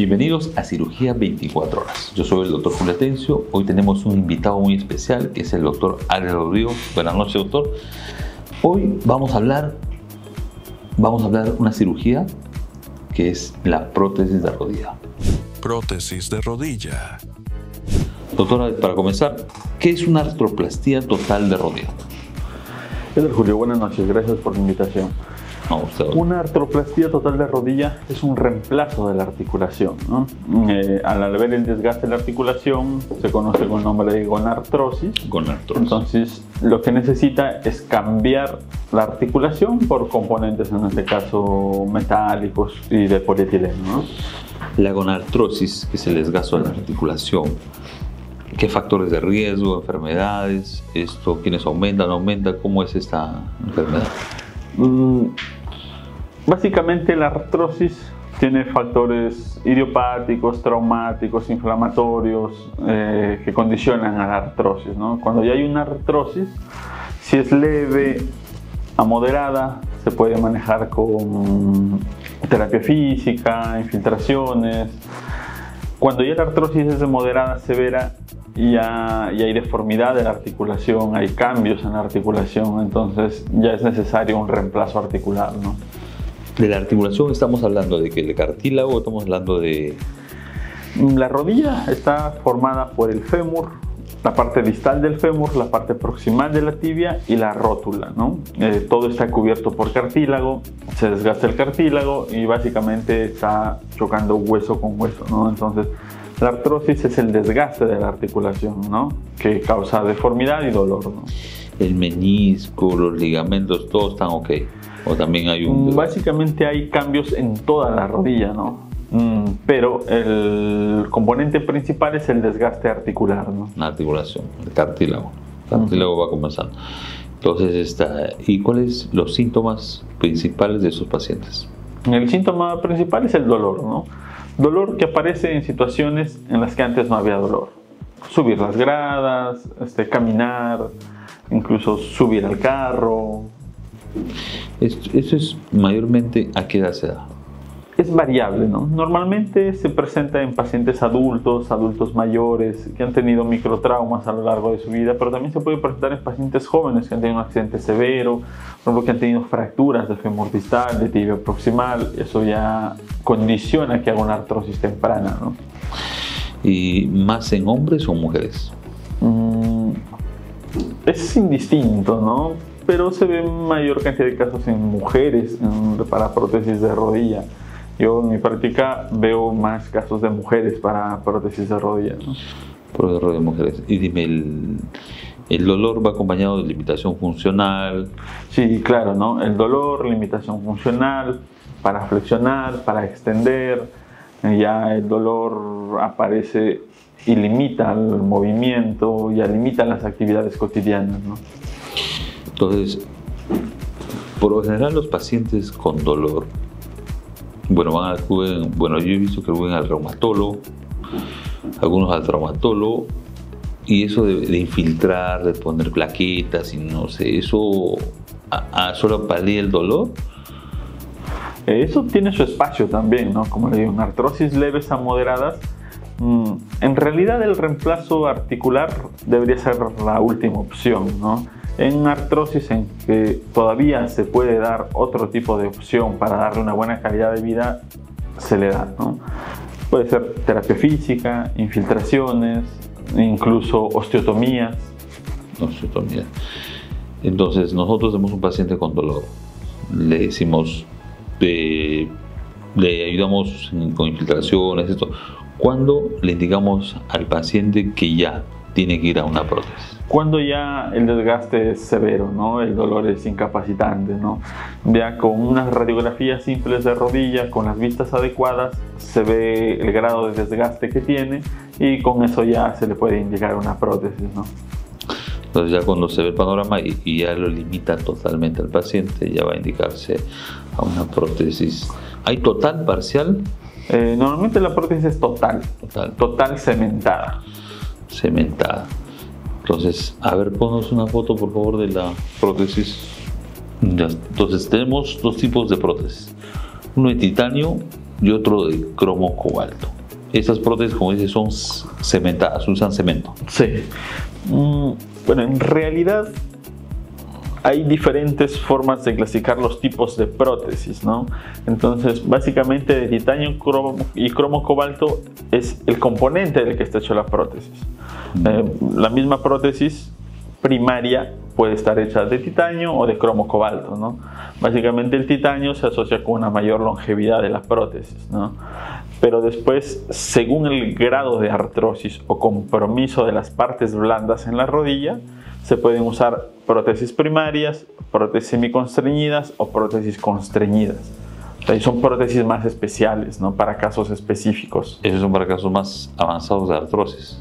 Bienvenidos a Cirugía 24 Horas. Yo soy el doctor Julio Atencio. Hoy tenemos un invitado muy especial que es el doctor Alex Rodrigo. Buenas noches, doctor. Hoy vamos a hablar una cirugía que es la prótesis de rodilla. Prótesis de rodilla. Doctora, para comenzar, ¿qué es una artroplastía total de rodilla? Julio, buenas noches. Gracias por la invitación. Una artroplastía total de rodilla es un reemplazo de la articulación, ¿no? Al haber el desgaste de la articulación, se conoce con el nombre de gonartrosis. Entonces, lo que necesita es cambiar la articulación por componentes, en este caso metálicos y de polietileno, ¿no? La gonartrosis, que es el desgaste de la articulación, ¿qué factores de riesgo, enfermedades, quiénes aumentan, no aumentan? ¿Cómo es esta enfermedad? Básicamente la artrosis tiene factores idiopáticos, traumáticos, inflamatorios que condicionan a la artrosis, ¿no? Cuando ya hay una artrosis, si es leve a moderada, se puede manejar con terapia física, infiltraciones. Cuando ya la artrosis es de moderada a severa, ya hay deformidad de la articulación, hay cambios en la articulación, entonces ya es necesario un reemplazo articular, ¿no? De la articulación estamos hablando de que el cartílago, estamos hablando de... La rodilla está formada por el fémur, la parte distal del fémur, la parte proximal de la tibia y la rótula, ¿no? Todo está cubierto por cartílago, se desgasta el cartílago y básicamente está chocando hueso con hueso, ¿no? Entonces, la artrosis es el desgaste de la articulación, ¿no? Que causa deformidad y dolor, ¿no? El menisco, los ligamentos, todos están ok. O también hay Básicamente hay cambios en toda la rodilla, ¿no? Pero el componente principal es el desgaste articular, ¿no? La articulación, el cartílago. El cartílago va comenzando. Entonces, ¿y cuáles los síntomas principales de esos pacientes? El síntoma principal es el dolor, ¿no? Dolor que aparece en situaciones en las que antes no había dolor. Subir las gradas, caminar, incluso subir al carro. Eso es mayormente ¿a qué edad se da? Es variable, ¿no? Normalmente se presenta en pacientes adultos mayores que han tenido microtraumas a lo largo de su vida, pero también se puede presentar en pacientes jóvenes que han tenido un accidente severo, por ejemplo, que han tenido fracturas de fémur distal, de tibia proximal. Eso ya condiciona que haga una artrosis temprana, ¿no? ¿Y más en hombres o mujeres? Es indistinto, ¿no? Pero se ve mayor cantidad de casos en mujeres para prótesis de rodilla. Yo en mi práctica veo más casos de mujeres para prótesis de rodilla, ¿no? Prótesis de rodilla de mujeres. Y dime, ¿el dolor va acompañado de limitación funcional? Sí, claro, ¿no? El dolor, limitación funcional, para flexionar, para extender. Ya el dolor aparece y limita el movimiento, ya limita las actividades cotidianas, ¿no? Entonces, por lo general los pacientes con dolor, yo he visto que acuden al reumatólogo, algunos al traumatólogo, y eso de infiltrar, de poner plaquetas y no sé, ¿eso solo palía el dolor? Eso tiene su espacio también, ¿no? Como le digo, en artrosis leves a moderadas, en realidad el reemplazo articular debería ser la última opción, ¿no? En artrosis en que todavía se puede dar otro tipo de opción para darle una buena calidad de vida, se le da, ¿no? Puede ser terapia física, infiltraciones, incluso osteotomías. Entonces, nosotros tenemos un paciente con dolor, le decimos, le ayudamos con infiltraciones, esto. ¿Cuándo le indicamos al paciente que ya tiene que ir a una prótesis? Cuando ya el desgaste es severo, ¿no? El dolor es incapacitante, ¿no? Ya con unas radiografías simples de rodilla, con las vistas adecuadas, se ve el grado de desgaste que tiene y con eso ya se le puede indicar una prótesis, ¿no? Entonces ya cuando se ve el panorama y ya lo limita totalmente al paciente, ya va a indicarse a una prótesis. ¿Hay total, parcial? Normalmente la prótesis es total cementada. Entonces, a ver, ponnos una foto por favor de la prótesis. Ya. Entonces tenemos dos tipos de prótesis, uno de titanio y otro de cromo cobalto. Estas prótesis, como dices, son cementadas, usan cemento. Sí. Bueno, en realidad hay diferentes formas de clasificar los tipos de prótesis, ¿no? Entonces, básicamente, de titanio y cromo cobalto es el componente del que está hecho la prótesis. La misma prótesis primaria puede estar hecha de titanio o de cromo cobalto, ¿no? Básicamente, el titanio se asocia con una mayor longevidad de la prótesis, ¿no? Pero después, según el grado de artrosis o compromiso de las partes blandas en la rodilla, se pueden usar prótesis primarias, prótesis semiconstreñidas o prótesis constreñidas. O sea, son prótesis más especiales, ¿no? Para casos específicos. Esos son para casos más avanzados de artrosis.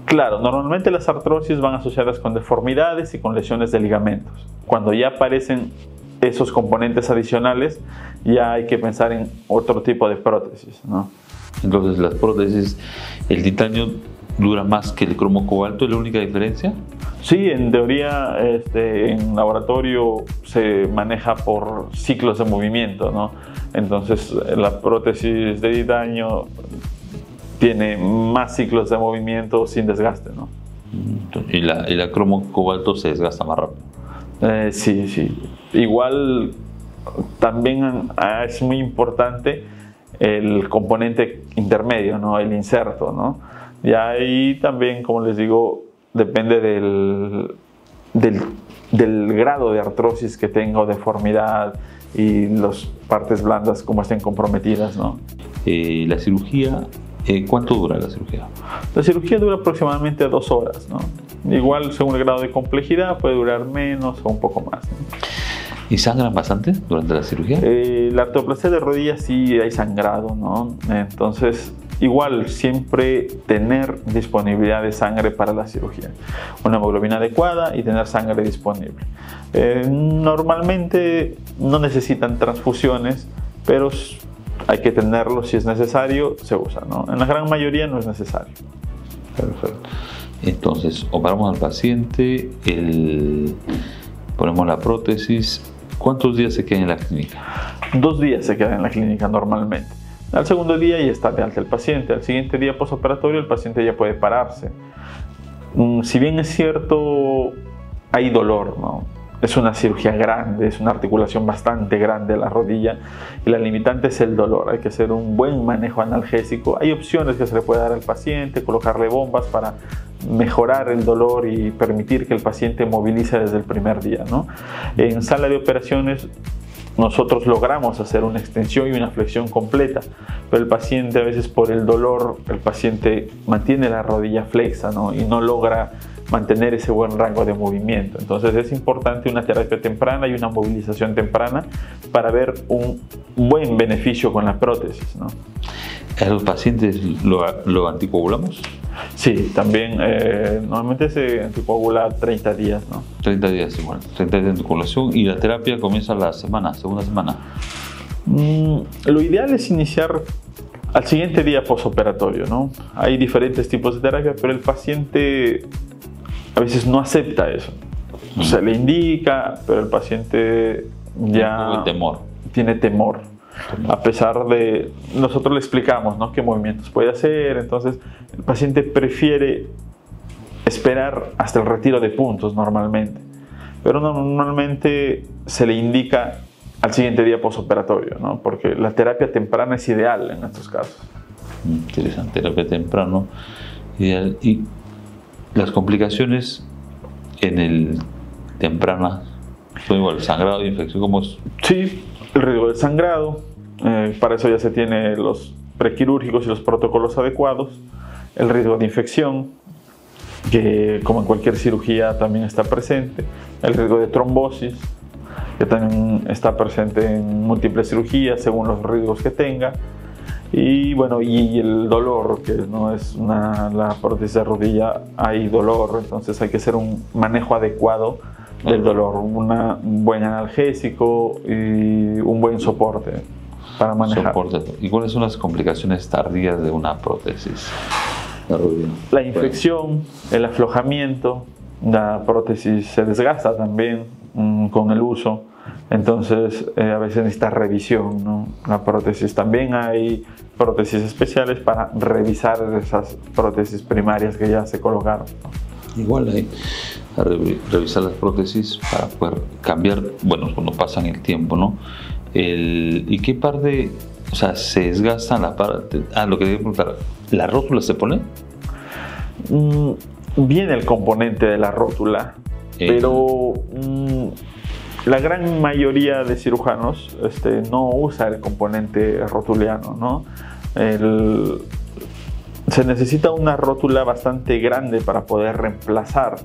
Claro, normalmente las artrosis van asociadas con deformidades y con lesiones de ligamentos. Cuando ya aparecen esos componentes adicionales, ya hay que pensar en otro tipo de prótesis, ¿no? Entonces, las prótesis, el titanio dura más que el cromo cobalto, ¿es la única diferencia? Sí, en teoría, en laboratorio se maneja por ciclos de movimiento, ¿no? Entonces, la prótesis de titanio tiene más ciclos de movimiento sin desgaste, ¿no? Y la cromo cobalto se desgasta más rápido. Sí, sí. Igual también es muy importante el componente intermedio, ¿no? El inserto, ¿no? Y ahí también, como les digo, depende del grado de artrosis que tenga o deformidad y las partes blandas como estén comprometidas, ¿no? La cirugía, ¿cuánto dura la cirugía? La cirugía dura aproximadamente 2 horas, ¿no? Igual, según el grado de complejidad, puede durar menos o un poco más, ¿no? ¿Y sangran bastante durante la cirugía? La artroplastia de rodillas sí hay sangrado, ¿no? Entonces, igual, siempre tener disponibilidad de sangre para la cirugía. Una hemoglobina adecuada y tener sangre disponible. Normalmente no necesitan transfusiones, pero hay que tenerlo si es necesario, se usa, ¿no? En la gran mayoría no es necesario. Perfecto. Entonces, operamos al paciente, ponemos la prótesis. ¿Cuántos días se queda en la clínica? 2 días se queda en la clínica normalmente. Al segundo día ya está de alta el paciente. Al siguiente día posoperatorio el paciente ya puede pararse. Si bien es cierto, hay dolor, ¿no? Es una cirugía grande, es una articulación bastante grande de la rodilla y la limitante es el dolor. Hay que hacer un buen manejo analgésico. Hay opciones que se le puede dar al paciente, colocarle bombas para mejorar el dolor y permitir que el paciente movilice desde el primer día, ¿no? En sala de operaciones nosotros logramos hacer una extensión y una flexión completa, pero el paciente a veces por el dolor, el paciente mantiene la rodilla flexa, ¿no? Y no logra mantener ese buen rango de movimiento. Entonces es importante una terapia temprana y una movilización temprana para ver un buen beneficio con la prótesis, ¿no? ¿A los pacientes lo anticoagulamos? Sí, también normalmente se anticoagula 30 días, ¿no? 30 días igual, 30 días de anticoagulación y la terapia comienza la segunda semana. Lo ideal es iniciar al siguiente día posoperatorio, ¿no? Hay diferentes tipos de terapia, pero el paciente a veces no acepta eso. Se le indica, pero el paciente ya tiene temor. A pesar de, nosotros le explicamos, ¿no?, qué movimientos puede hacer, entonces el paciente prefiere esperar hasta el retiro de puntos normalmente, pero normalmente se le indica al siguiente día posoperatorio, ¿no?, porque la terapia temprana es ideal en estos casos. Interesante, terapia temprana ideal. Y las complicaciones en el temprana son igual, sangrado y infección, ¿cómo es? Sí, el riesgo de sangrado, para eso ya se tiene los prequirúrgicos y los protocolos adecuados. El riesgo de infección, que como en cualquier cirugía también está presente. El riesgo de trombosis, que también está presente en múltiples cirugías según los riesgos que tenga. Y bueno, y el dolor, que no es la prótesis de rodilla, hay dolor, entonces hay que hacer un manejo adecuado del dolor, un buen analgésico y un buen soporte para manejar. ¿Y cuáles son las complicaciones tardías de una prótesis de rodilla? La infección, el aflojamiento, la prótesis se desgasta también con el uso. Entonces a veces necesita revisión, ¿no? La prótesis. También hay prótesis especiales para revisar esas prótesis primarias que ya se colocaron. Igual hay a revisar las prótesis para poder cambiar, bueno, cuando pasan el tiempo, ¿no? ¿Y qué parte, o sea, se desgasta la parte? Lo que debo preguntar, ¿la rótula se pone? Viene el componente de la rótula, pero la gran mayoría de cirujanos no usa el componente rotuliano, ¿no? Se necesita una rótula bastante grande para poder reemplazar,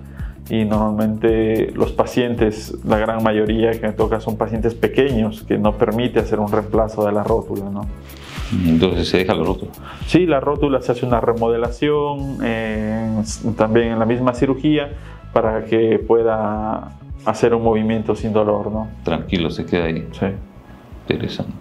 y normalmente los pacientes, la gran mayoría que me toca, son pacientes pequeños que no permite hacer un reemplazo de la rótula, ¿no? Entonces se deja la rótula. Sí, la rótula se hace una remodelación también en la misma cirugía para que pueda hacer un movimiento sin dolor, ¿no? Tranquilo, se queda ahí. Sí. Interesante.